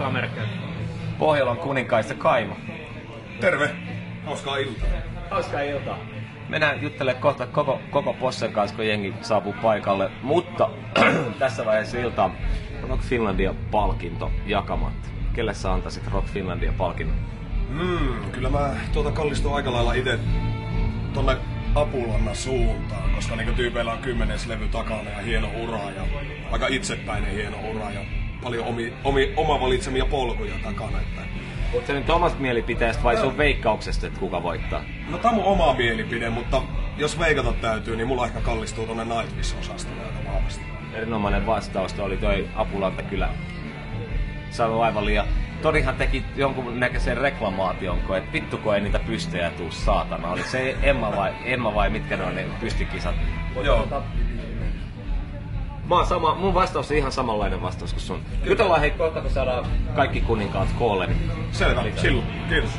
Kamerkkä. Pohjolan kuninkaista Kaimo. Terve! Hauskaa iltaa. Hauskaa iltaa. Mennään juttelemaan kohta koko Possen kanssa, kun jengi saapuu paikalle. Mutta tässä vaiheessa iltaa Rock Finlandia-palkinto jakamat. Kelle sä antaisit Rock Finlandia-palkinnon? Kyllä mä kallistun aika lailla itse tonne Apulannan suuntaan, koska niinku tyypeillä on 10. levy takana ja hieno ura ja aika itsepäinen hieno ura ja paljon oma valitsemia polkuja takana. Että... Oletko se nyt omasta mielipiteestä vai sun veikkauksesta, että kuka voittaa? No tää on mun oma mielipide, mutta jos veikata täytyy, niin mulla ehkä kallistuu tonne Nightwish-osastolle aika vahvasti. Erinomainen vastaus oli toi Apulanta kyllä saanut aivan liian. Torihan teki jonkun näköisen reklamaation, että vittuko ei niitä pystejä tuu saatana. Oli se Emma vai mitkä ne on ne pystykisat? Joo. Mun vastaus on ihan samanlainen vastaus kuin sun. Jutellaan hei kohta, kun saadaan kaikki kuninkaat koolle. Selvä, silloin. Kiitos.